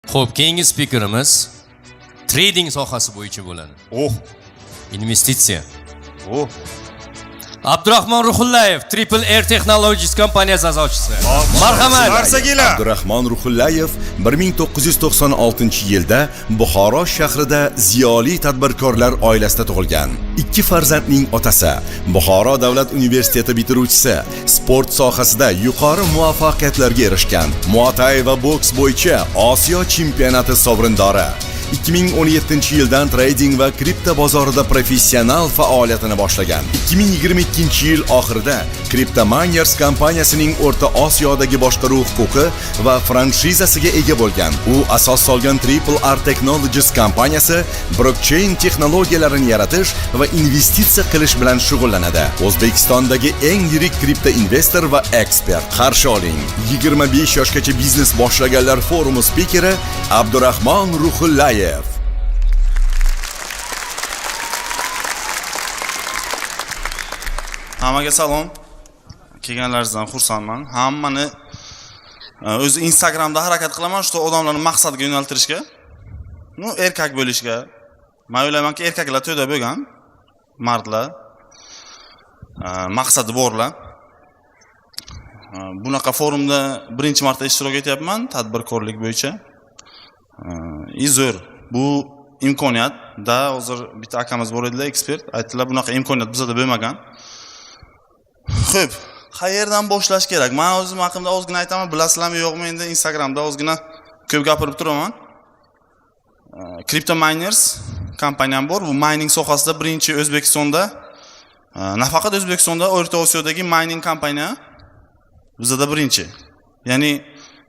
Xo'p, keyingi spikerimiz trading sohasi bo'yicha bo'ladi. Investitsiya. Abdurahmon Ruhullayev, Triple Air Technologies kompaniyasi asoschisi. Marhamat. Abdurahmon Ruhullayev 1996-yilda Buxoro shahrida ziyoli tadbirkorlar oilasida tug'ilgan. 2 farzandning otasi, Buxoro davlat universiteti bitiruvchisi, sport sohasida yuqori muvaffaqiyatlarga erishgan. Muay Thai va boks bo'yicha Osiyo chempionati sovrindori. 2017-yildan trading va kripto bozorida professional faoliyatini boshlagan. 2022-yil oxirida Crypto Miners kompaniyasining O'rta Osiyodagi boshqaruv huquqi va franshizasiga ega bo'lgan. U asos solgan Triple Air Technologies kompaniyasi blockchain texnologiyalarini yaratish va investitsiya qilish bilan shug'ullanadi. O'zbekistondagi eng yirik kripto investor va ekspert. Qarshi oling. 25 yoshgacha biznes boshlaganlar forumi spikeri Abdurahmon Ruhullayev. Hammaga salom. Kelganlaringizdan xursandman. Hammani o'zi Instagramda harakat qilaman shu odamlarni maqsadga yo'naltirishga. Erkak bo'lishga. Men o'ylaymanki, erkaklar to'da bo'lgan, mardlar maqsadi borlar. Bunaqa forumda birinchi marta ishtirok etyapman tadbirkorlik bo'yicha. Zo'r. Bu imkoniyatda hozir bitta akamiz bor edilar, ekspert. Aytdilar, bunaqa imkoniyat bizda bo'lmagan. Xo'p, qayerdan boshlash kerak? Men o'zim haqimda ozgina aytaman, bilasizlarmi yo'qmi? Endi Instagramda ozgina ko'p gapirib turaman. Crypto Miners kompaniyam bor. Bu mining sohasida birinchi O'zbekistonda, nafaqat O'zbekistonda, O'rta Osiyodagi mining kompaniya bizda birinchi. Ya'ni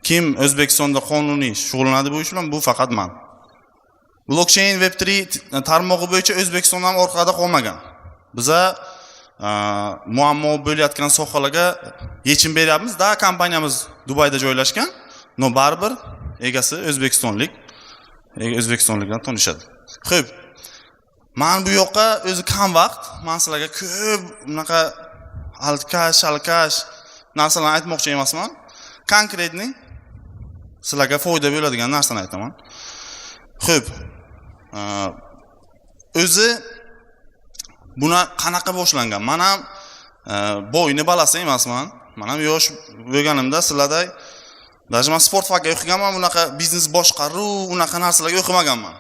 kim O'zbekistonda qonuniy shug'ullanadi bu ish bilan, bu faqat men. Blockchain Web3 tarmog'i bo'yicha O'zbekistondan orqada qolmagan. Biza muammo bo'layotgan sohalarga yechim beryapmiz. Da kompaniyamiz Dubayda joylashgan. No baribir egasi o'zbekistonlik. O'zbekistonlikdan tanishadi. Xo'p. Men bu yoqqa o'zi kam vaqt, men sizlarga ko'p bunaqa alkash narsalarni aytmoqchi emasman. Konkretni sizlarga foyda bo'ladigan narsani aytaman. Xo'p. O'zi buni qanaqa boshlangan? Men ham bo'yni balasi emasman. Men ham yosh bo'lganimda sizlarday даже men sport fakultetiga o'qiganman, bunaqa biznes boshqaruv, unaqa narsalarga o'qimaganman.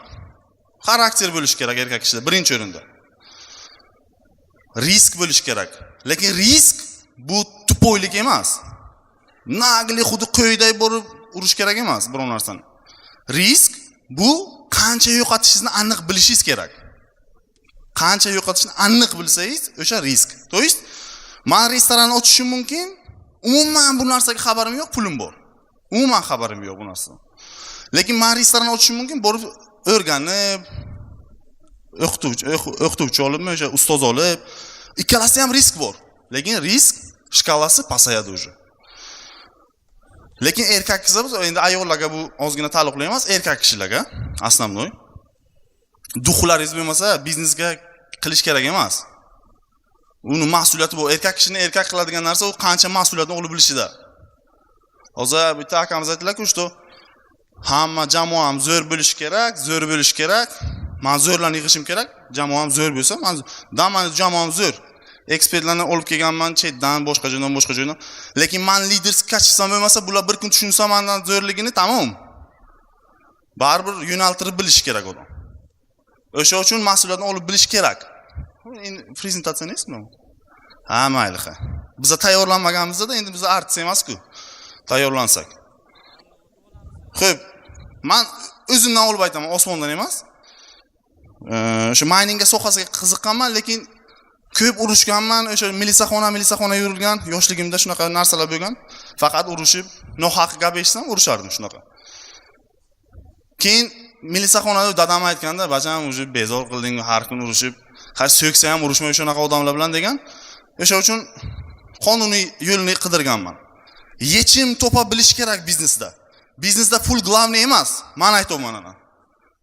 Xarakter bo'lish kerak erkak kishida birinchi o'rinda. Risk bo'lish kerak. Lekin risk bu tupoylik emas. Nagli xuddi qo'yday borib urish kerak emas biror narsani. Risk bu qancha yo'qotishingizni aniq bilishingiz kerak. Qancha yo'qotishni aniq bilsangiz, o'sha risk. To'yist, men restoran ochishim mumkin, umuman bu narsaga xabarim yo'q, pulim bor. Umuman xabarim yo'q bu narsadan. Lekin men restoran ochishim mumkin, borib o'rganib, o'qituvchi olib, o'sha ustoz olib, ikkalasi ham risk bor. Lekin risk shkalasi pasayadi o'sha. Lekin erkak kishilar, endi ayollarga bu ozgina taalluqli emas, erkak kishilarga asnomnoy. Duxlaringiz bo'lmasa, biznesga qilish kerak emas. Uni mas'uliyati bu. Erkak kishini erkak qiladigan narsa u qancha mas'uliyatni olib bilishida. Hozir bitta akamiz aytdilar-ku, что hamma jamoam zo'r bo'lishi kerak, men zo'rlarni yig'ishim kerak, jamoam zo'r bo'lsa, men jamoam zo'r. Ekspertlarni olib kelganman chetdan, boshqa joydan. Lekin men liderlik kachsam bo'lmasa, bular bir kun tushunsa mendan zo'rligini, tamom. Baribir yo'naltirib bilish kerak odam. O'sha uchun mas'uliyatni olib bilish kerak. Prezentatsiyangizmi? Ha, mayli. Biz tayyorlanmaganmizda, endi biz artist emas-ku. Tayyorlansak. Xo'p, men o'zimdan olib aytaman, osmondan emas. O'sha miningga sohasiga qiziqqanman, lekin ko'p urushganman, o'sha milisaxona yurilgan, yoshligimda shunaqa narsalar bo'lgan. Faqat urushib, nohaq gap eshitsam urushardim shunaqa. Keyin milisaxonada dadam aytganda, "Bajam, o'zi bezor qilding, har kun urushib, har so'ksa ham urushmay o'shanaqa odamlar bilan" degan. O'sha uchun qonuniy yo'lni qidirganman. Yechim topa bilish kerak biznesda. Biznesda pul glavniy emas. Men aytaman ana.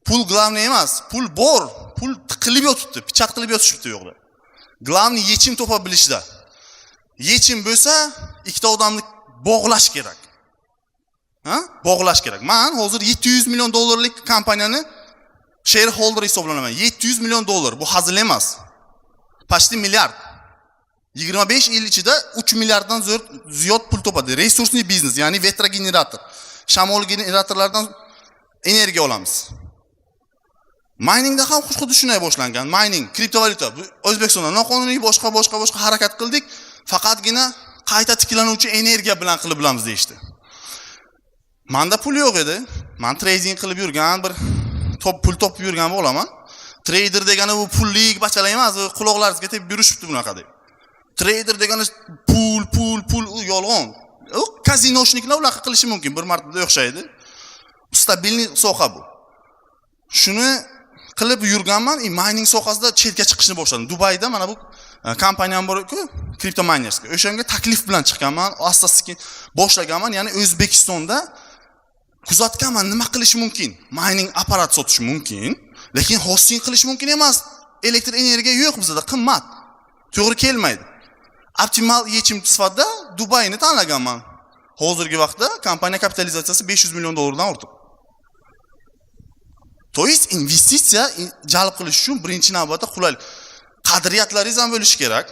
Pul glavniy emas, pul bor, pul tiqilib yotibdi, pichat qilib yotishibdi yo'qda. Glavniy yechim topa bilishda. Yechim bo'lsa, ikkita odamni bog'lash kerak. bog'lash kerak. Men hozir 700 million dollarlik kompaniyani shareholder hisoblanaman. 700 million dollar bu hazil emas. Почти milliard. 25 yil ichida 3 milliarddan ziyod pul topadi. Resursli biznes, ya'ni vetrogenerator. Shamol generatorlardan energiya olamiz. Miningda ham xuddi shunday boshlangan. Mining, kriptovalyuta. O'zbekistonda noqonuniy boshqa harakat qildik. Faqatgina qayta tiklanuvchi energiya bilan qilib bilamiz deyishdi. Menda pul yo'q edi. Men trading qilib yurgan bir pul topib yurgan bo'laman. Trader degani bu pullik bachalar emas, quloqlaringizga tepib yurishibdi bunaqa deb. Trader degani pul u yolg'on. U kazinoshniklar unaqa qilishi mumkin, bir marta o'xshaydi. Stabilniy soha bu. Shuni qilib yurganman, mining sohasida chetga chiqishni boshladim. Dubayda mana bu kompaniyam bor-ku, Crypto Miners. O'shanga taklif bilan chiqqanman, asta-sekin boshlaganman, ya'ni O'zbekistonda kuzatganman, nima qilish mumkin? Mining apparat sotish mumkin, lekin hosting qilish mumkin emas. Elektr energiya yo'q bizda, qimmat. To'g'ri kelmaydi. Optimal yechim sifatida Dubayni tanlaganman. Hozirgi vaqtda kompaniya kapitalizatsiyasi 500 million dollardan ortiq. To есть investitsiya jalb qilish uchun birinchi navbatda qulaylik. Qadriyatlaringiz ham bo'lishi kerak.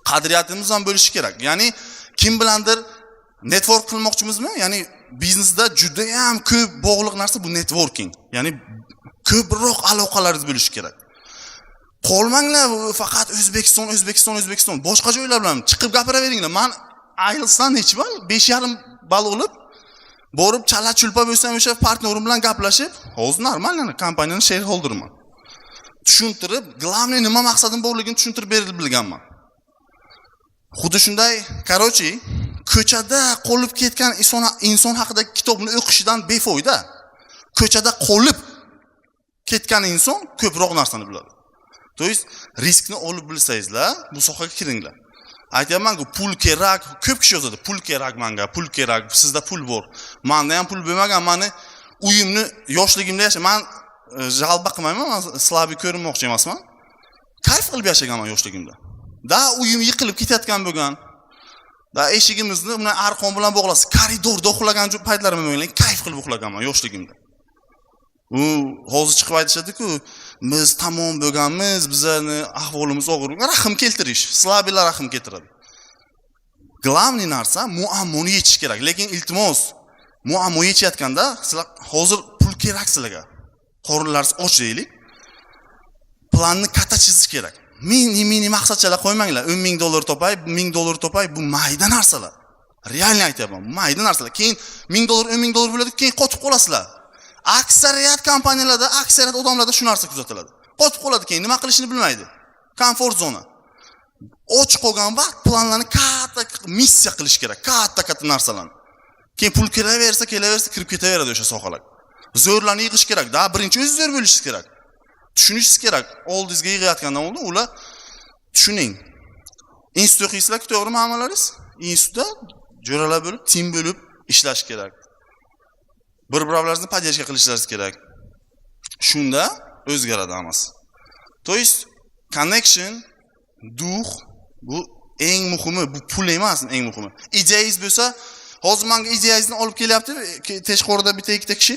Qadriyatimiz ham bo'lishi kerak. Ya'ni kim bilandir network qilmoqchimizmi? Ya'ni biznesda juda ham ko'p bog'liq narsa bu networking. Ya'ni ko'proq aloqalaringiz bo'lishi kerak. Qolmanglar faqat O'zbekiston. Boshqa joylar bilan chiqib gapiraveringlar. Men IELTSdan nechi ball? 5,5 ball olib, borib chala chulpa bo'lsam o'sha partnerim bilan gaplashib, hozir normal, kompaniyaning shareholderman. Tushuntirib, главный nima maqsadim borligini tushuntirib berib bilganman. Xuddi shunday, qarochi, ko'chada qolib ketgan inson haqida kitobni o'qishidan befoyda. Ko'chada qolib ketgan inson ko'proq narsani biladi. To есть riskni olib bilsangizlar, bu sohaga kiringlar. Aytayapman-ku, pul kerak, ko'p kishi yozadi, pul kerak menga, pul kerak, sizda pul bor. Menda ham pul bo'lmagan, meni uyimni yoshligimda yashagan. Men g'alba qilmayman, men slabi ko'rinmoqchi emasman. Kayf qilib yashaganman yoshligimda. Da uyim yiqilib ketayotgan bo'lgan. Da eshigimizni buni arqon bilan bog'lasiz, koridorda uxlagan paytlarim bo'lgan, kayf qilib uxlaganman yoshligimda. U hozir chiqib aytishadi-ku, biz tamom bo'lganmiz, bizning ahvolimiz og'ir. Rahim keltirish, slabilar rahim keltiradi. Главный narsa muammoni yechish kerak. Lekin iltimos, muammo yechayotganda sizlar hozir pul kerak sizlarga. Qorinlaringiz och deylik. Planni katta chizish kerak. Mini maqsadchalar qo'ymanglar. 10 ming dollar topay, 1000 dollar topay, bu mayda narsalar. Realni aytyapman, mayda narsalar. Keyin 1000 dollar, 10 ming dollar bo'ladi, keyin qotib qolasizlar. Aksariyat kompaniyalarda, aksariyat odamlarda shu narsa kuzatiladi. Qotib qoladi, keyin nima qilishini bilmaydi. Komfort zona. Och qolgan vaqt planlarni katta missiya qilish kerak, katta narsalarni. Keyin pul kelaversa, kirib ketaveradi o'sha sohalar. Zo'rlarni yig'ish kerak, da birinchi o'zingiz zo'r bo'lishingiz kerak. Tushunishingiz kerak. Oldingizga yig'ayotgandan oldin ular tushuning. Institut o'qiysizlar-ku, to'g'rimi hammalaringiz? Institutda jo'ralar bo'lib, tim bo'lib ishlash kerak. Bir-birlaringizni podдержка qilishlaringiz kerak. Shunda o'zgaradi hammasi. To есть connection, duh bu eng muhimi, bu pul emas, eng muhimi. Ideyangiz bo'lsa, hozir menga ideyangizni olib kelyapti, teshqorida bitta ikkita kishi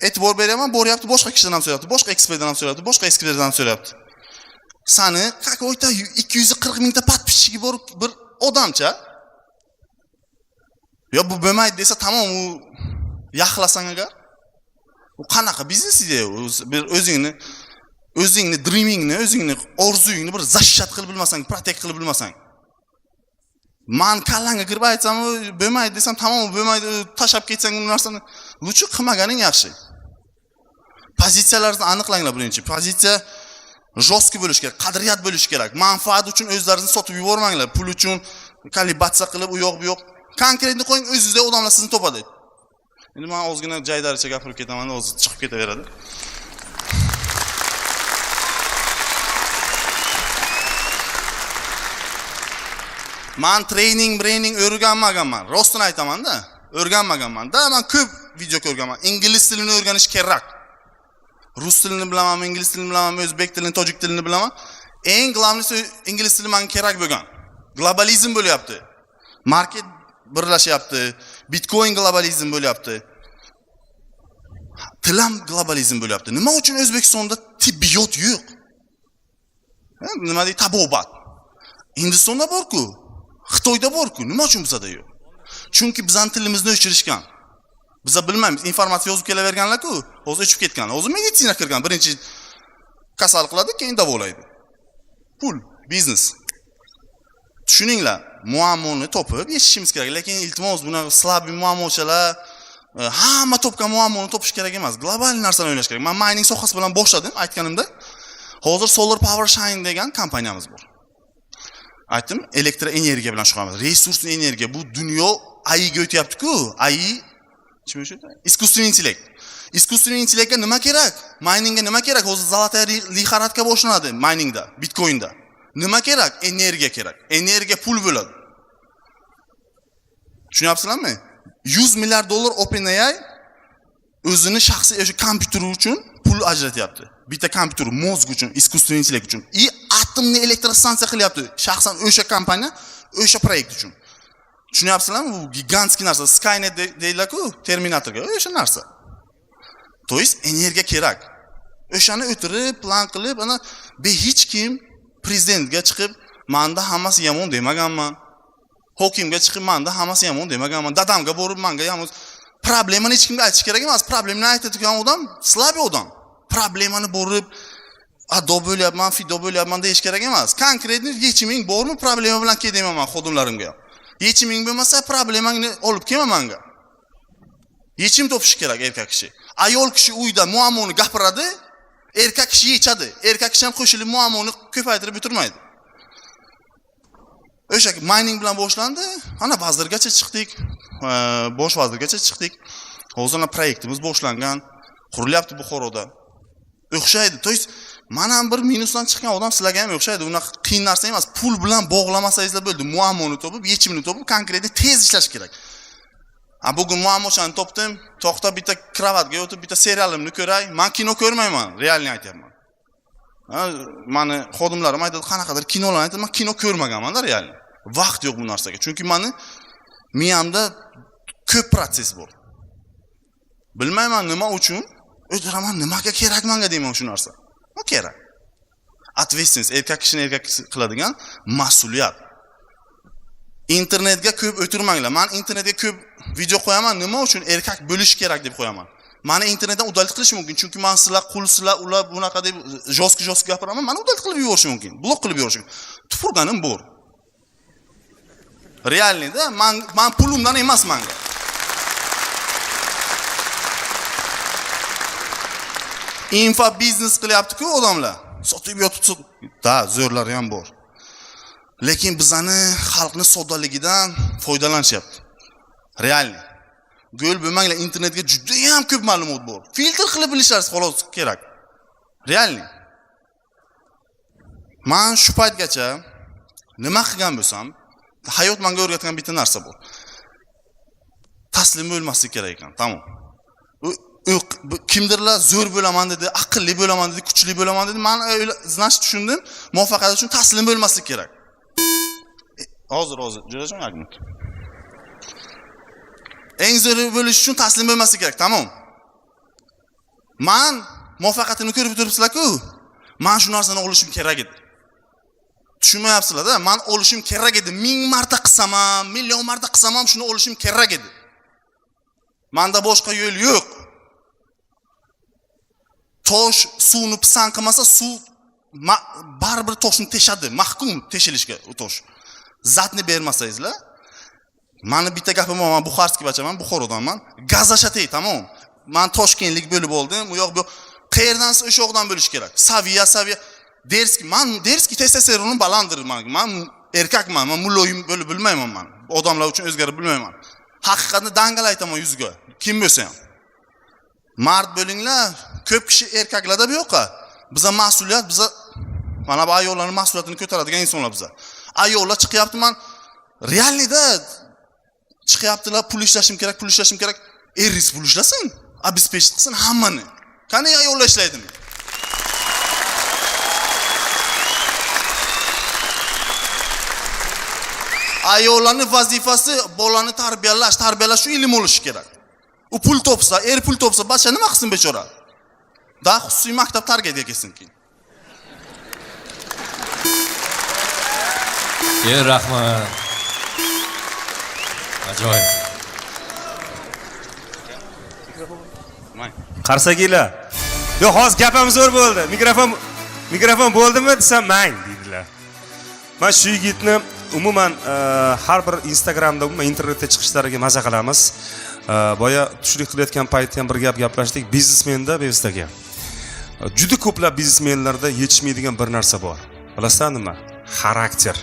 e'tibor beraman, boryapti, boshqa kishidan ham so'rayapti, boshqa ekspertdan ham so'rayapti, boshqa ekspertdan ham so'rayapti. Sani какой-то 240 mingta подписчиги bor bir odamcha. Yo bu bo'lmaydi desa, tamom, u yaxlasang agar, u qanaqa biznes ideya? Bir o'zingni dreamingni, o'zingni orzuyingni bir zashat qilib bilmasang, protect qilib bilmasang. Men kallangga kirib aytsam, bo'lmaydi desam, tamom, bo'lmaydi, tashab ketsang bu narsani, lutchi qilmaganing yaxshi. Pozitsiyalaringizni aniqlanglar birinchi. Pozitsiya jostki bo'lish kerak, qadriyat bo'lish kerak. Manfaat uchun o'zlaringizni sotib yubormanglar. Pul uchun kalibratsiya qilib u yoq bu yoq. Konkretni qo'ying, o'zingizda odamlar sizni topadi. Endi men ozgina joydaricha gapirib ketaman, o'zi chiqib ketaveradi. Men training o'rganmaganman. Rostini aytaman-da, o'rganmaganman. Da men ko'p video ko'rganman. Ingliz tilini o'rganish kerak. Rus tilini bilaman, ingliz tilini bilaman, o'zbek tilini, tojik tilini bilaman. Eng globallisi ingliz tili menga kerak bo'lgan. Globalizm bo'lyapti. Market birlashyapti. Bitcoin globalizm bo'lyapti. Tilam globalizm bo'lyapti. Nima uchun O'zbekistonda tibbiyot yo'q? Nima deydi? Tabobat. Hindistonda bor-ku, Xitoyda bor-ku, nima uchun bizda yo'q? Chunki bizning tilimizni o'chirishgan. Biz bilmaymiz, informatsiya yozib kelaverganlar-ku, o'zi o'chib ketgan. O'zi meditsina kirgan, birinchi kasal qiladi, keyin davolaydi. Pul, biznes. Tushuninglar, muammoni topib yechishimiz kerak, lekin iltimos bunaqa slab muammochalar hamma topgan muammoni topish kerak emas. Global narsani o'ylash kerak. Men mining sohasi bilan boshladim, aytganimda. Hozir Solar Power Shine degan kompaniyamiz bor. Aytdim, elektr energiya bilan shug'ullanamiz. Resursli energiya bu dunyo ayiga o'tyapti-ku. Ayi nima shu? Искусственный intellekt. Искусственный intellektga nima kerak? Miningga nima kerak? Hozir zolotaya lixoradka boshlanadi miningda, Bitcoinda. Nima kerak? Energiya kerak. Energiya pul bo'ladi. Tushunyapsizlarmi? 100 milliard dollar OpenAI o'zini shaxsiy o'sha kompyuteri uchun pul ajratyapti. Bitta kompyuter mozg uchun, искусственный intellekt uchun. Atomni elektrostansiya qilyapti. Shaxsan o'sha kompaniya, o'sha proyekt uchun. Tushunyapsizlarmi? Bu gigantskiy narsa. Skynet deylar-ku, Terminatorga o'sha narsa. To есть energiya kerak. O'shani o'tirib, plan qilib, ana hech kim prezidentga chiqib, menda hammasi yomon demaganman. Hokimga chiqib, menda hammasi yomon demaganman. Dadamga borib, menga yomon. Problemani hech kimga aytish kerak emas. Problemni aytadigan odam slab odam. Problemani borib, ado bo'lyapman, fido bo'lyapman deyish kerak emas. Konkretni yechiming bormi? Problema bilan kel deyman xodimlarimga. Yechiming bo'lmasa, problemangni olib kelma menga. Yechim topish kerak erkak kishi. Ayol kishi uyda muammoni gapiradi, erkak kishi yechadi. Erkak kishi ham qo'shilib muammoni ko'paytirib o'tirmaydi. O'sha mining bilan boshlandi. Ana vazirgacha chiqdik, bosh vazirgacha chiqdik. Hozirna proyektimiz boshlangan, qurilyapti Buxoroda. O'xshaydi. To есть, men ham bir minusdan chiqqan odam sizlarga ham o'xshaydi. Unaqa qiyin narsa emas. Pul bilan bog'lamasangizlar bo'ldi. Muammoni topib, yechimini topib, konkretni tez ishlash kerak. Bugun muammochani topdim, to'xta bitta kravatga o'tib, bitta serialimni ko'ray. Men kino ko'rmayman, realni aytyapman. Meni xodimlarim aytadi, qanaqadir kinolarni aytadi, men kino ko'rmaganman-da realni. Vaqt yo'q bu narsaga. Chunki meni miyamda ko'p proses bor. Bilmayman nima uchun, o'tiraman, nimaga kerak menga deyman shu narsa. Nima kerak? Ответственность, erkak kishini erkak qiladigan mas'uliyat. Internetga ko'p o'tirmanglar. Men internetga ko'p video qo'yaman, nima uchun erkak bo'lish kerak deb qo'yaman. Meni internetdan udalit qilish mumkin, chunki men sizlar qulsizlar, ular bunaqa deb joski gapiraman, meni udalit qilib yuborish mumkin, blok qilib yuborish mumkin. Tupurganim bor. Realnida men pulimdan emas menga. Info biznes qilyapti-ku odamlar. Sotib yotib, da, zo'rlari ham bor. Lekin bizani xalqning soddaligidan foydalanishyapti. Realni. Go'l bo'lmanglar, internetga juda ham ko'p ma'lumot bor. Filtr qilib bilishlaringiz xolos kerak. Realni. Men shu paytgacha nima qilgan bo'lsam, hayot menga o'rgatgan bitta narsa bor. Taslim bo'lmaslik kerak ekan, tamom. Kimdirlar zo'r bo'laman dedi, aqlli bo'laman dedi, kuchli bo'laman dedi. Men znash tushundim, muvaffaqiyat uchun taslim bo'lmaslik kerak. Hozir jo'rachim argument. Eng zo'r bo'lish uchun taslim bo'lmaslik kerak, tamom. Men muvaffaqiyatimni ko'rib turibsizlar-ku. Men shu narsani olishim kerak edi. Tushunmayapsizlar-da? Men olishim kerak edi. 1000 marta qilsam ham, million marta qilsam ham shuni olishim kerak edi. Menda boshqa yo'l yo'q. Tosh suvni pisand qilmasa, suv baribir toshni teshadi, mahkum teshilishga u tosh. Zatni bermasangizlar, meni bitta gapim bor, men Buxarskiy bachaman, Buxorodanman. Gazashatay, tamom. Men Toshkentlik bo'lib oldim, u yoq bu qayerdan o'sha yoqdan bo'lish kerak. Saviya. Derski testosteronni balanddir menga. Men erkakman, men muloyim bo'lib bilmayman men. Odamlar uchun o'zgarib bilmayman. Haqiqatni dangal aytaman yuzga. Kim bo'lsa ham. Mard bo'linglar. Ko'p kishi erkaklarda bu yo'qqa. Biza mas'uliyat, biza mana bu ayollarning mas'uliyatini ko'taradigan insonlar biza. Ayollar chiqyapti, men realnida chiqyaptilar, pul ishlashim kerak. Eris pul ishlasin, обеспечить qilsin hammani. Qani ayollar ishlaydimi? Ayollarning vazifasi bolani tarbiyalash shu ilm bo'lishi kerak. U pul topsa, pul topsa, bacha nima qilsin bechora? Da xususiy maktab tarbiyaga kelsin keyin. Rahmat. Ajoyib. Qarsakinglar. Yo, hozir gapim zo'r bo'ldi. Mikrofon bo'ldimi desam, "Mang" dedilar. Men shu yigitni umuman har bir Instagramda, internetda chiqishlariga maza qilamiz. Boya tushlik qilayotgan paytda ham bir gaplashdik. Biznesmenda bevistaga. Juda ko'plab biznesmenlarda yetishmaydigan bir narsa bor. Bilasizlar nima? Xarakter.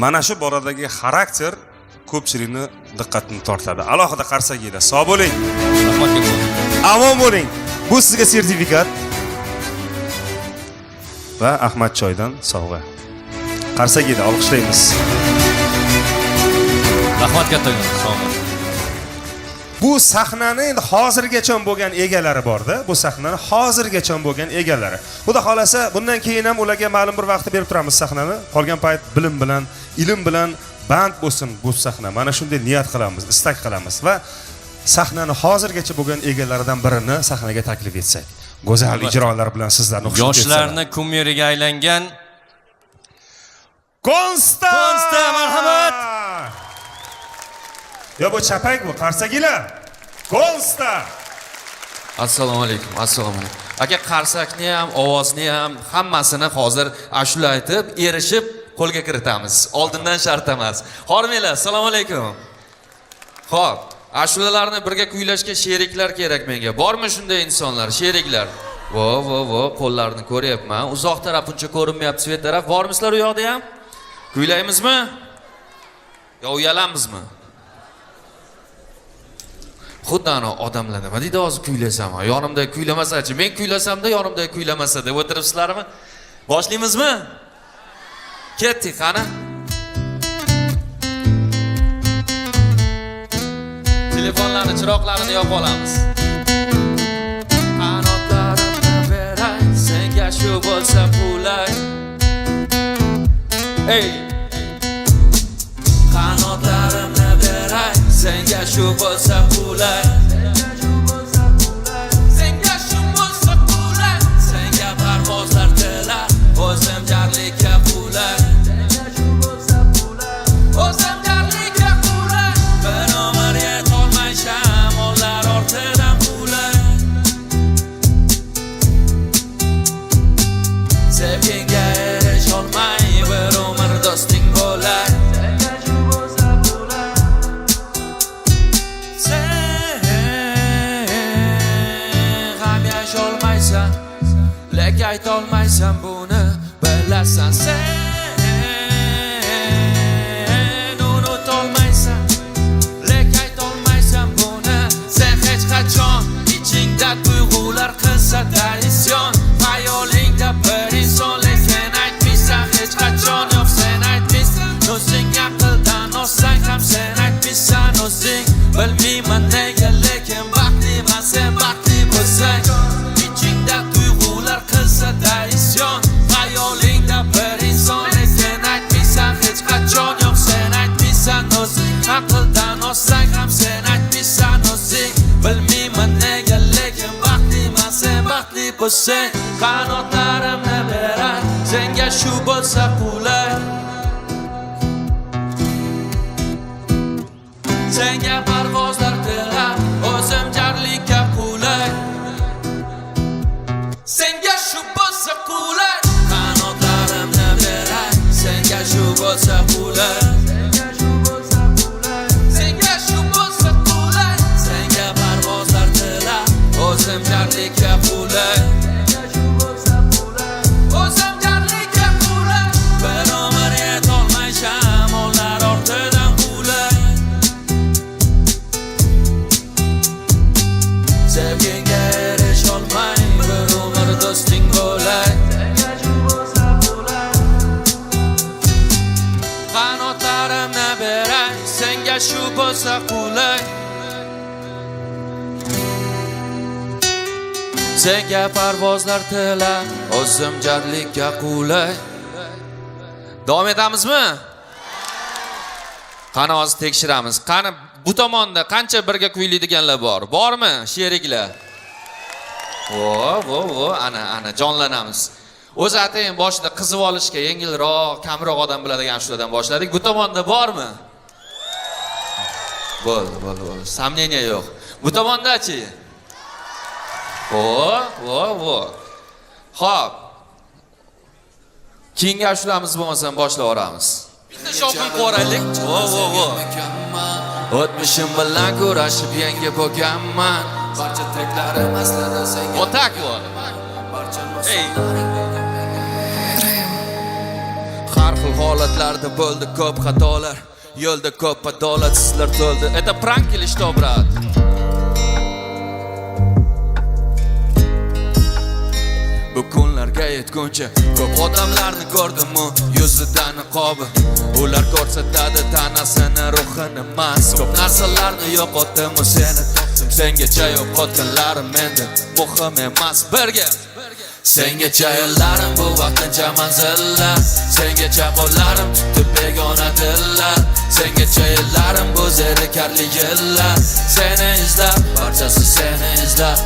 Mana shu boradagi xarakter ko'pchilikni diqqatini tortadi. Alohida qarsakinglar. Sog' bo'ling. Rahmat katta. Amon bo'ling. Bu sizga sertifikat va Ahmad Choydan sovg'a. Qarsakinglar olqishlaymiz. Rahmat kattaga. Sog' bo'ling. Bu sahnani endi hozirgacha bo'lgan egalari borda. Bu sahnani hozirgacha bo'lgan egalari. Xudo xolasa, bundan keyin ham ularga ma'lum bir vaqt berib turamiz sahnani. Qolgan payt bilim bilan, ilm bilan band bo'lsin bu sahna. Mana shunday niyat qilamiz, istak qilamiz va sahnani hozirgacha bo'lgan egalaridan birini sahnaga taklif etsak. Go'zal ijrolar bilan sizlarni xush ko'rsalar. Yoshlarni kumiriga aylangan Konsta! marhamat. Yo, bu chapak bu, qarsakinglar. Konsta! Assalomu alaykum. Aka, qarsakni ham, ovozni ham hammasini hozir ashula aytib, erishib qo'lga kiritamiz. Oldindan shart emas. Hormanglar, assalomu alaykum. Xo'p, ashulalarni birga kuylashga sheriklar kerak menga. Bormi shunday insonlar, sheriklar? Vo, qo'llarini ko'ryapman. Uzoq taraf uncha ko'rinmayapti, svet taraf. Bormisizlar u yoqda ham? Kuylaymizmi? Yo, uyalamizmi? Xuddi ana odamlar nima deydi, hozir kuylasam, yonimda kuylamasa-chi, men kuylasamda yonimda kuylamasa deb o'tiribsizlarmi? Boshlaymizmi? Ketdik, qani. Telefonlarning chiroqlarini yoqib olamiz. Qanotlarimni beray, senga shu bo'lsa qulay. Ey! Qanotlarimni beray, senga shu bo'lsa qulay. Senga shu bo'lsa qulay. Senga parvozlar tilar, o'zim jarlikka qulay. O'zim jarlikka qulay. Bir umr yetolmay shamollar ortidan qulay. Sevgingga erisholmay bir umr do'sting bo'lay. Lek aytolmaysan buni, bilasan sen. Unutolmaysan, lek aytolmaysan buni. Sen hech qachon ichingda tuyg'ular qilsa isyon. Xayolingda bir inson, lekin aytmaysan hech qachon. Yo'q, sen aytmaysan, o'zing aqldan olsang ham sen aytmaysan o'zing. Bilmayman nega, lekin baxtliman sen baxtli bo'lsang. Isyon, xayolingda bir inson, lekin aytmaysan hech qachon. Yo'q, sen aytmaysan o'zing. Aqldan olsang ham sen aytmaysan o'zing. Bilmayman nega, lekin baxtliman sen baxtli bo'lsang. Qanotlarimni beray, senga shu bo'lsa qulay. Senga parvozlar tilar, o'zim jarlikka qulay. Senga shu bo'lsa qulay. Qanotlarimni beray, senga shu bo'lsa qulay. Senga shu bo'lsa qulay. Senga parvozlar tilar, o'zim jarlikka qulay. O'zim jarlikka qulay. Bir umr yetolmay shamollar ortidan qulay. Sevgingga erisholmay bir umr do'sting bo'lay. Qanotlarimni beray, senga shu bo'lsa qulay. Senga parvozlar tilar, o'zim jarlikka qulay. Davom etamizmi? Qani hozir tekshiramiz. Qani bu tomonda qancha birga kuylaydiganlar bor? Bormi, sheriklar? Vo, ana jonlanamiz. O'zi atayin boshida qizib olishga yengilroq, kamroq odam biladigan shulardan boshladik. Bu tomonda bormi? Bo'ldi. Samneniya yo'q. Bu tomonda-chi? Vo. Xo'p. Keyingi ashulamiz bo'lmasa boshla olamiz. Bitta shovqin qo'raylik. Vo. O'tmishim bilan kurashib yangi bo'lganman. Barcha treklarim aslida senga. Otak bor. Ey. Har xil holatlarda bo'ldi ko'p xatolar. Yo'lda ko'p adolatsizlar to'ldi. Это prank или что, брат? Bu kunlarga yetguncha ko'p odamlarni ko'rdim-u, yuzidan niqobi. Ular ko'rsatadi tanasini, ruhini emas. Ko'p narsalarni yo'qotdim, seni topdim. Sengacha yo'qotganlarim endi muhim emas. Birga sengacha yo'llarim bu vaqtincha manzillar. Sengacha qo'llarim tutdi begona dillar. Sengacha yo'llarim bu zerikarli yillar. Seni izlab, barchasi seni izlab.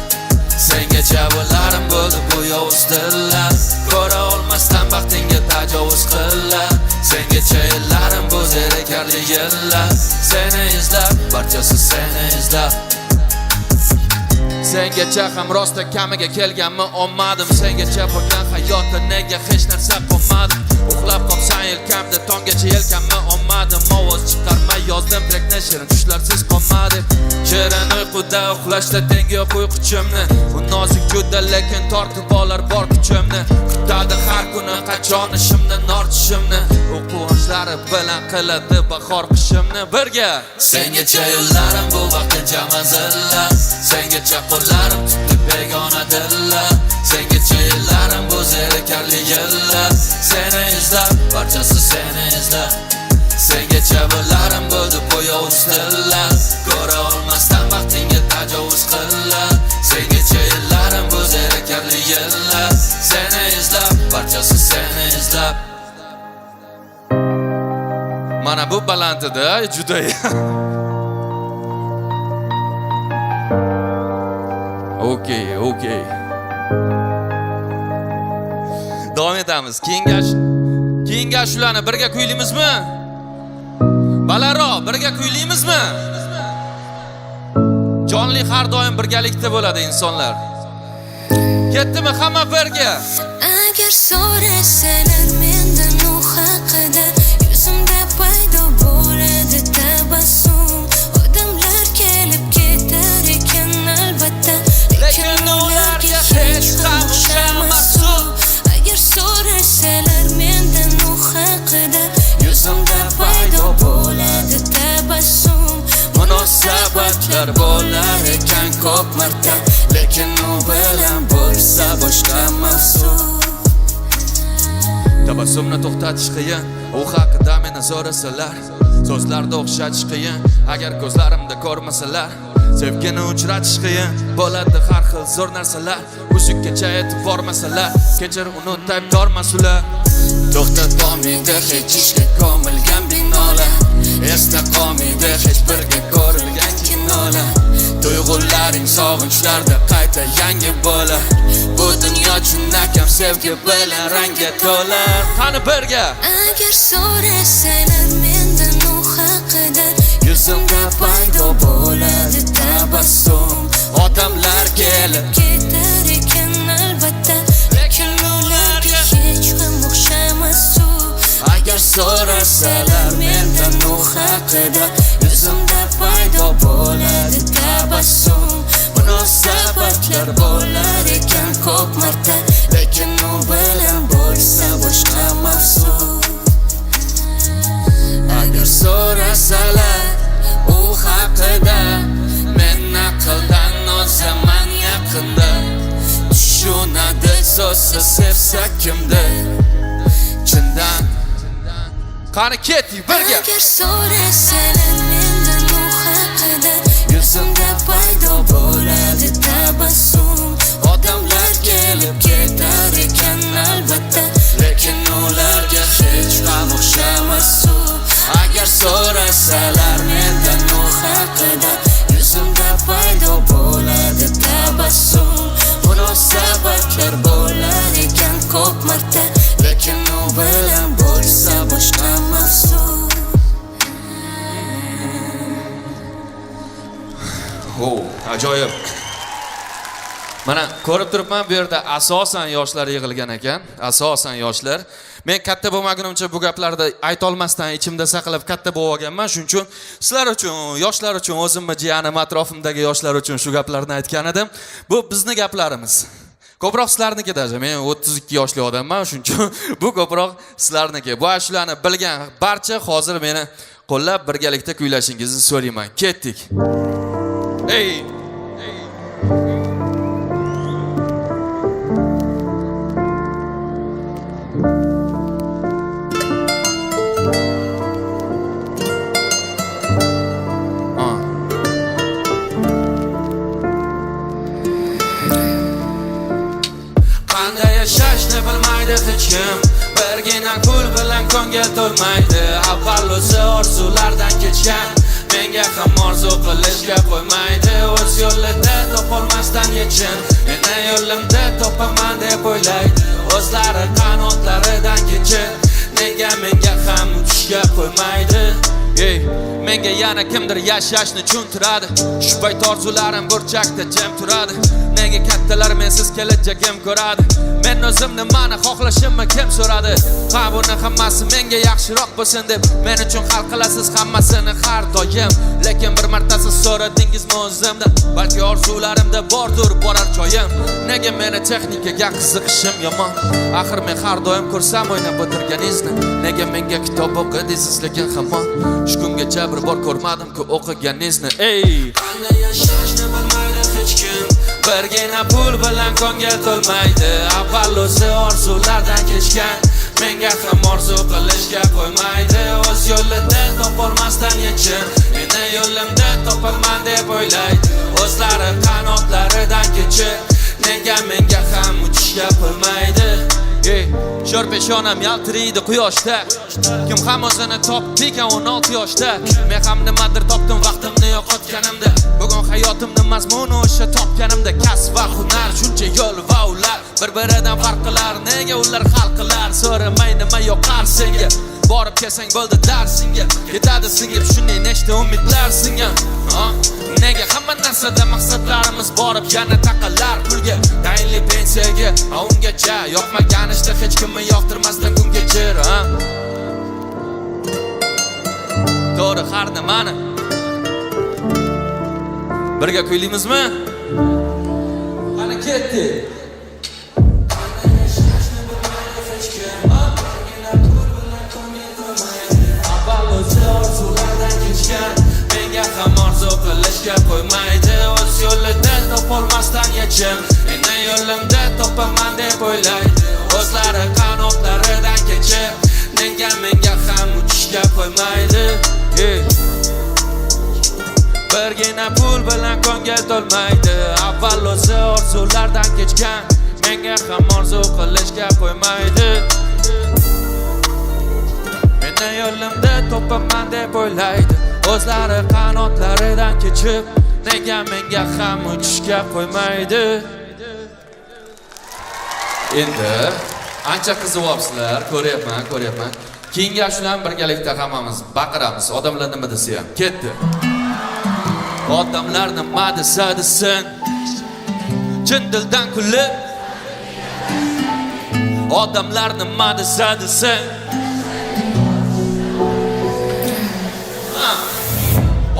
Sengacha bo'larim bo'ldi bu yovuz dillar. Ko'ra olmasdan baxtingga tajovuz qillar. Sengacha yo'llarim bu zerikarli yillar. Seni izlab, barchasi seni izlab. Sengacha ham rosta kamiga kelganmi olmadim. Sengacha bo'lgan hayotda nega hech narsa qolmadi. Uxlab qolsam yelkamda tonggacha yelkamni olmadim. Ovoz chiqarmay yozdim trekni, shirin tushlarsiz qolmadi. Shirin uyquda uxlashda tengi yo'q uyquchimni. Bu nozik juda lekin tortib olar bor kuchimni. Kutadi har kuni qachon ishimni, nortishimni. U quvonchlari bilan qiladi bahor qishimni. Birga sengacha yo'llarim bu vaqtincha manzillar. Sengacha qo'llarim tutdi begona dillar. Sengacha yo'llarim bu zerikarli yillar. Seni izlab, barchasi seni izlab. Sengacha bo'larim bo'ldi bu yovuz dillar. Ko'ra olmasdan baxtingga tajovuz qillar. Sengacha yo'llarim bu zerikarli yillar. Seni izlab, barchasi seni izlab. Mana bu balandida juda Okay. Davom etamiz. Keyingi shularni birga kuylaymizmi? Balandroq birga kuylaymizmi? Jonli har doim birgalikda bo'ladi insonlar. Ketdimi hamma birga? Agar so'rasalar mendan u haqida, yuzimda paydo bo'ladi tabassum. Odamlar kelib ketar ekan albatta, lekin ularga hech ham o'xshamas. Agar so'rasalar mendan u haqida, yuzimda paydo bo'ladi tabassum. Munosabatlar bo'lar ekan ko'p marta, lekin u bilan bo'lsa boshqa mavzu. Tabassumni to'xtatish qiyin, u haqida meni so'rasalar. So'zlarda o'xshatish qiyin, agar ko'zlarimda ko'rmasalar. Sevgini uchratish qiyin, bo'ladi har xil zo'r narsalar. Mushukkacha yetib bormasalar, kechir unut deb tormasular. To'xtatolmaydi hech ishga ko'milgan binolar. Esda qolmaydi hech birga ko'rilgan kinolar. Tuyg'ularing sog'inchlarda qayta yangi bo'lar. Bu dunyo chinakam sevgi bilan rangga to'lar. Qani birga? Agar so'rasalar mendan u haqida, yuzimda paydo bo'ladi tabassum. Odamlar kelib ketar ekan albatta, lekin ularga hech ham o'xshamas. Agar so'rasalar mendan u haqida, yuzimda paydo bo'ladi tabassum. Munosabatlar bo'lar ekan ko'p marta, lekin u bilan bo'lsa boshqa mavzu. Agar so'rasalar u haqida, men aqldan ozaman yaqinda. Tushunadi so'zsiz sevsa kimdir chindan. Qani keting birga. Agar so'rasalar mendan u haqida, yuzimda paydo bo'ladi tabassum. Odamlar kelib ketar ekan albatta, lekin ularga hech ham o'xshamas. Agar so'rasalar Ajoyib. Mana ko'rib turibman, bu yerda asosan yoshlar yig'ilgan ekan. Asosan yoshlar. Men katta bo'lmagunimcha bu gaplarni ayta olmasdan ichimda saqlab katta bo'lib olganman. Shuning uchun sizlar uchun, yoshlar uchun, o'zimni jiyanim, atrofimdagi yoshlar uchun shu gaplarni aytgan edim. Bu bizning gaplarimiz. Ko'proq sizlarniki даже. Men 32 yoshli odamman, shuning uchun bu ko'proq sizlarniki. Bu ashulani bilgan barcha hozir meni qo'llab birgalikda kuylashingizni so'rayman. Ketdik. Ey! Yashashni bilmaydi hech kim, birgina pul bilan ko'ngil to'lmaydi. Avval o'zi orzulardan kechgan, menga ham orzu qilishga qo'ymaydi. O'z yo'lida topolmasdan yechim, meni yo'limda topaman deb o'ylaydi. O'zlari qanotlaridan kechib, nega menga ham uchishga qo'ymaydi? Menga yana kimdir yashashni tushuntiradi. Shu payt orzularim burchakda jam turadi. Nega kattalar mensiz kelajagim ko'radi? Men o'zimni mana xohlashimni kim so'radi? Ha, buni hammasi menga yaxshiroq bo'lsin deb men uchun hal qilasiz hammasini har doim. Lekin bir marta siz so'radingizmi o'zimdan? Balki orzularimda bordir borar joyim. Nega meni texnikaga qiziqishim yomon? Axir men har doim ko'rsam o'ynab o'tirganingizni. Nega menga kitob o'qidingiz lekin hamon shu kungacha bir bor ko'rmadim-ku o'qiganingizni. Qanday yashashni bilmaydi hech kim, birgina pul bilan ko'ngil to'lmaydi. Avval o'zi orzulardan kechgan, menga ham orzu qilishga qo'ymaydi. O'z yo'lida topolmasdan yechim, meni yo'limda topaman deb o'ylaydi. O'zlari qanotlaridan kechib, nega menga ham uchishga qo'ymaydi? Sho'r peshonam yaltiraydi quyoshda. Kim ham o'zini topdi ekan 16 yoshda. Men ham nimadir topdim vaqtimni yo'qotganimda. Bugun hayotimni mazmuni o'sha topganimda. Kasb va hunar shuncha yo'l va ular bir-biridan farq qilar. Nega ular hal qilar? So'ramay nima yoqar senga. Borib kelsang bo'ldi darsinga. Yetadi singib shunday nechta umidlar singan. Nega hamma narsada maqsadlarimiz borib yana taqalar pulga, tayinli pensiyaga, ungacha yoqmagan ishda hech kimni yoqtirmasdan kun kechir, To'g'ri, har nimani birga kuylaymizmi? Qani ketdik. Menga ham orzu qilishga qo'ymaydi. O'z yo'lida topolmasdan yechim, meni yo'limda topaman deb o'ylaydi. O'zlari qanotlaridan kechib, nega menga ham uchishga qo'ymaydi? Birgina pul bilan ko'ngil to'lmaydi. Avval o'zi orzulardan kechgan, menga ham orzu qilishga qo'ymaydi. Meni yo'limda topaman deb o'ylaydi. O'zlari qanotlaridan kechib, nega menga ham uchishga qo'ymaydi? Endi ancha qiziqyapsizlar, ko'ryapman. Keyingi ashulani birgalikda hammamiz baqiramiz. Odamlar nima desa ham. Ketdi. Odamlar nima desa desin, chin dildan kulib. Odamlar nima desa desin.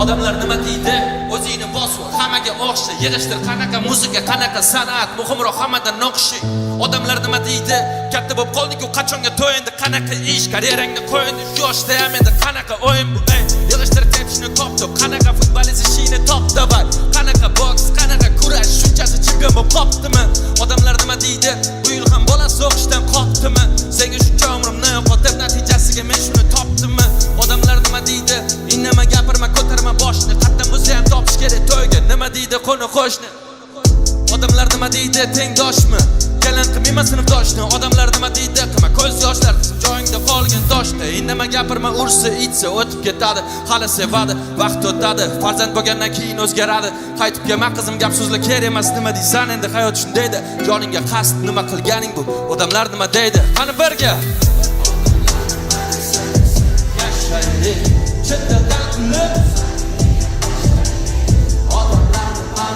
Odamlar nima deydi? O'zingni bosib, hammaga o'xsha, yig'ishtir, qanaqa muzika, qanaqa san'at, muhimroq hammadan noqshi. Odamlar nima deydi? Katta bo'lib qoldik-ku, qachonga to'yindi, qanaqa ish, karyerangni qo'yindi, yoshda ham endi qanaqa o'yin bu? Yig'ishtir, tepishni top-top, qanaqa futbolist ishingni top-davay, qanaqa boks, qanaqa kurash, shunchasi chempion bo'lib qopdimi? Odamlar nima deydi? Bu yil ham bolasi o'qishdan qopdimi? Senga shuncha umrimni yo'qotib, natijasiga men shuni topdimmi? Odamlar nima deydi? Indama gapirma, ko'tarma boshni, qatdan bo'lsa ham topish kerak to'yga. Nima deydi qo'ni qo'shni? Odamlar nima deydi? Tengdoshmi? Kelin qilmayman sinfdoshni. Odamlar nima deydi? Qilma ko'z yoshlar, joyingda qolgan toshni. Indama gapirma, ursa, itsa o'tib ketadi. Hali sevadi, vaqt o'tadi. Farzand bo'lgandan keyin o'zgaradi. Qaytib kelma qizim, gap so'zlar kerak emas. Nima deysan endi hayot shundaydi. Joningga qasd nima qilganing bu? Odamlar nima deydi? Qani birga yashaylik. Chetdan kulib. Odamlar nima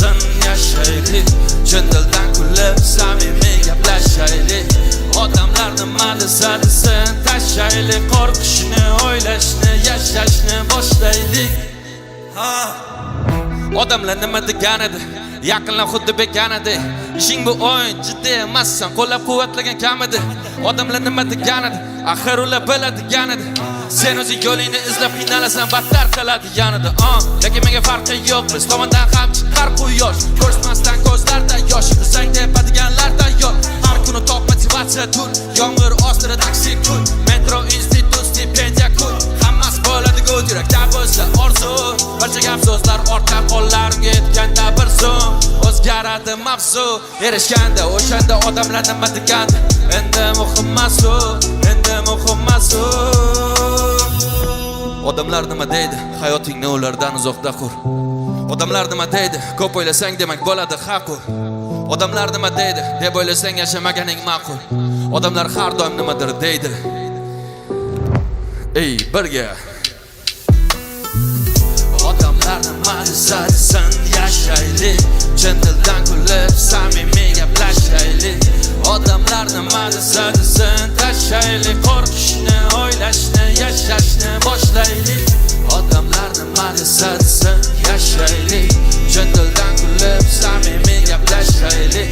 tasasin yashaylik chin dildan kulib samimiy gaplashaylik odamlar nima desa desin tashlaylik qo'rqishni o'ylashni yashashni boshlaylik odamlar nima degan edi yaqinlar xuddi bekan edi ishing bu o'yin jiddiy emassan qo'llab quvvatlagan kam edi odamlar nima degan edi axir ular biladigan edi sen o'zing yo'lingni izlab qiynalasan battar qiladigan edi lekin menga farqi yo'q biz tomondan ham chiqar quyosh ko'rsmasdan ko'zlarda yosh bizang tepadiganlar tayyor har kuni top motivatsiya tur yomg'ir ostida taksi kul metro institut stipendiya kul hammasi bo'ladi go'd yurakda bo'lsa orzu barcha gap so'zlar ortga qo'llarimga yetganda bir zum o'zgaradi mavzu erishganda o'shanda odamlar nima degandi endi muhim emas u endi muhim emas u odamlar nima deydi hayotingni ulardan uzoqda qur odamlar nima deydi ko'p o'ylasang demak bo'ladi haqu odamlar nima deydi deb o'ylasang yashamaganing ma'qul odamlar har doim nimadir deydi ey birga odamlar nima desa desin yashaylik chin dildan kulib samimiy gaplashaylik odamlar nima desa desin tashlaylik qo'rqishni o'ylashni yashashni boshlaylik odamlar nima desa desin yashaylik chin dildan kulib samimiy gaplashaylik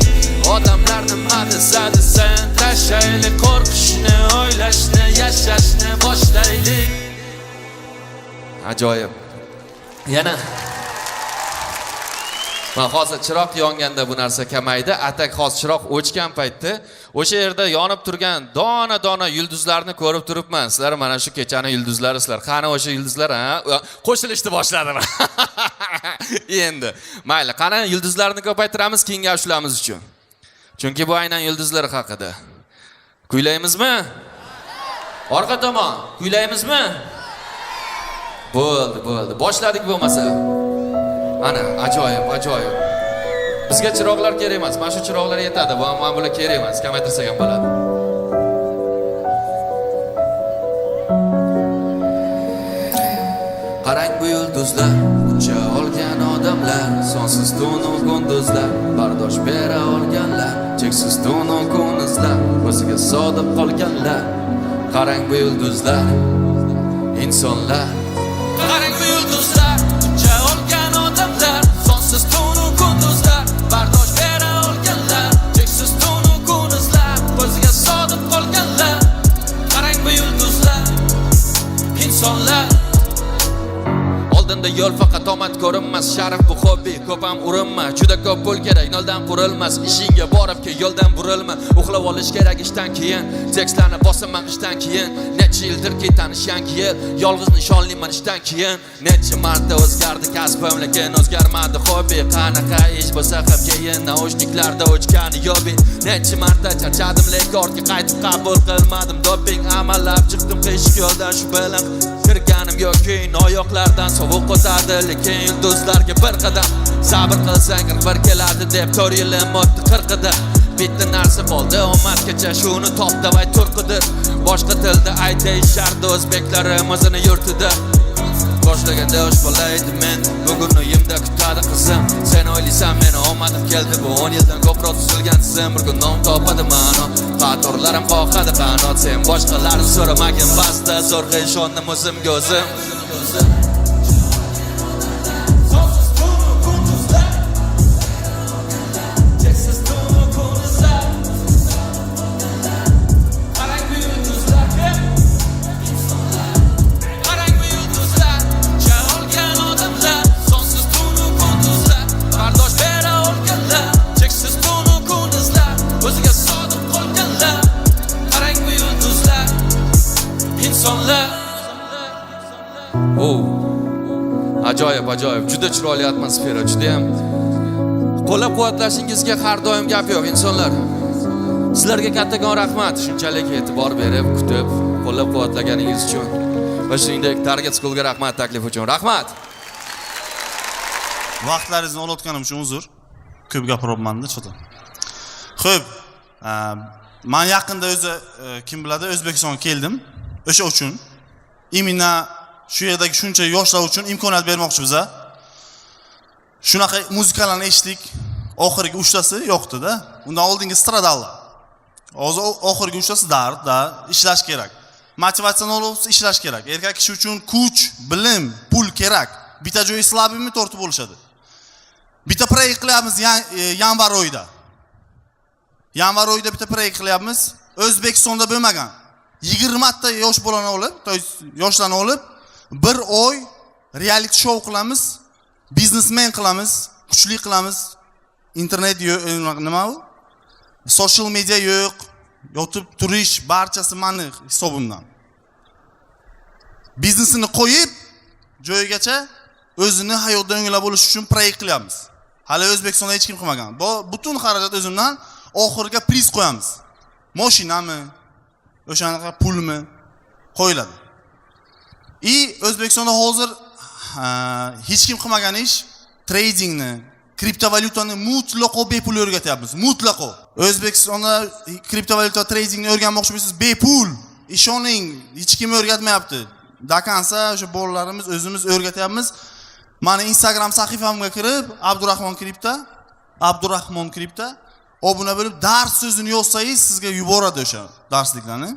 odamlar nima desa desin tashlaylik qo'rqishni o'ylashni yashashni boshlaylik ajoyib yana man hozir chiroq yonganda bu narsa kamaydi atak hozir chiroq o'chgan paytda o'sha yerda yonib turgan dona dona yulduzlarni ko'rib turibman sizlar mana shu kechani yulduzlari sizlar qani o'sha yulduzlar qo'shilishni boshladilar endi mayli qani yulduzlarni ko'paytiramiz kengashlarimiz uchun chunki bu aynan yulduzlar haqida kuylaymizmi orqa tomon kuylaymizmi bo'ldi boshladik bo'lmasa ana ajoyib bizga chiroqlar kerak emas mana shu chiroqlar yetadi mana bular kerak emas kamaytirsak ham bo'ladi qarang bu yulduzlar ucha olgan odamlar sonsiz tunu kunduzlar bardosh bera olganlar cheksiz tunu kunuzlar o'ziga sodiq qolganlar qarang bu yulduzlar insonlar qarang bu yulduzlar ucha olgan odamlar sonsiz tunu kunduzlar bardosh bera olganlar cheksiz tunu kunuzlar o'ziga sodiq qolganlar qarang bu yulduzlar insonlar oldinda yo'l faqat omad ko'rinmas sharaf bu hobbi ko'p ham urinma juda ko'p pul kerak noldan qurilmas ishingga borib ke yo'ldan burilma uxlab olish kerak ishdan keyin tekstlarni bosaman ishdan keyin necha yildirki tanishgan yil yolg'iz nishonliman ishdan keyin necha marta o'zgardi kasbim lekin o'zgarmadi hobbi qanaqa ish bo'lsa ham keyin naushniklarda o'chgani yo'bi necha marta charchadim lekin ortga qaytib qabul qilmadim doping amallab chiqdim qiyshiq yo'ldan shu bilan kirganim yo'q keyin oyoqlardan sovuq o'tadi lekin yulduzlarga bir qadam sabr qilsang 41 keladi deb 4 yilim o'tdi 40ida bitta narsa qoldi omadgacha shuni top davay turqidir boshqa tilda aytishardi o'zbeklarimiz o'zini yurtida boshlaganda yosh bolaydi men bugun uyimda kutadi qizim sen o'ylaysan meni omadim keldi bu 10 yildan ko'proq tuzilgan tizim bir kun nom topadi ma'no qatorlarim qoqadi qanot sen boshqalarni so'ramagin basta zo'rg'a ishondim o'zimga o'zim ajoyib juda chiroyli atmosfera juda ham qo'llab quvvatlashingizga har doim gap yo'q insonlar sizlarga kattakon rahmat shunchalik e'tibor berib kutib qo'llab quvvatlaganingiz uchun va shuningdek Target Schoolga rahmat taklif uchun rahmat vaqtlaringizni olayotganim uchun uzr ko'p gapiryapman-da cho'ta xo'p men yaqinda o'zi kim biladi O'zbekistonga keldim o'sha uchun imенно shu yerdagi shuncha yoshlar uchun imkoniyat bermoqchimiz. Shunaqa muzikalarni eshitdik. Oxirgi 3tasi yo'qdi-da. Undan oldingi stradallar. Hozir oxirgi 3tasi da ishlash kerak. Motivatsion bo'lsa ishlash kerak. Erkak kishi uchun kuch, bilim, pul kerak. Bitta joyi slabimi tortib bo'lishadi. Bitta proyekt qilyapmiz yanvar oyida. Yanvar oyida bitta proyekt qilyapmiz. O'zbekistonda bo'lmagan 20 ta yosh bolani olib, yoshlarni olib, bir oy reality show qilamiz, biznesmen qilamiz, kuchli qilamiz. Internet nima u? Social media yo'q, yotib turish barchasi meni hisobimdan. Biznesini qo'yib, joyigacha o'zini hayotda o'nglab olish uchun proyekt qilyapmiz. Hali O'zbekistonda hech kim qilmagan. Bu butun xarajat o'zimdan, oxirga priz qo'yamiz. Mashinami, o'shanaqa pulmi qo'yiladi. O'zbekistonda hozir hech kim qilmagan ish tradingni, kriptovalyutani mutlaqo bepul o'rgatyapmiz. Mutlaqo. O'zbekistonda kriptovalyuta tradingni o'rganmoqchi bo'lsangiz bepul. Ishoning, hech kim o'rgatmayapti. Dakansa o'sha bolalarimiz o'zimiz o'rgatyapmiz. Mani Instagram sahifamga kirib, Abdurahmon Kripto obuna bo'lib, dars so'zini yozsangiz sizga yuboradi o'sha darsliklarni.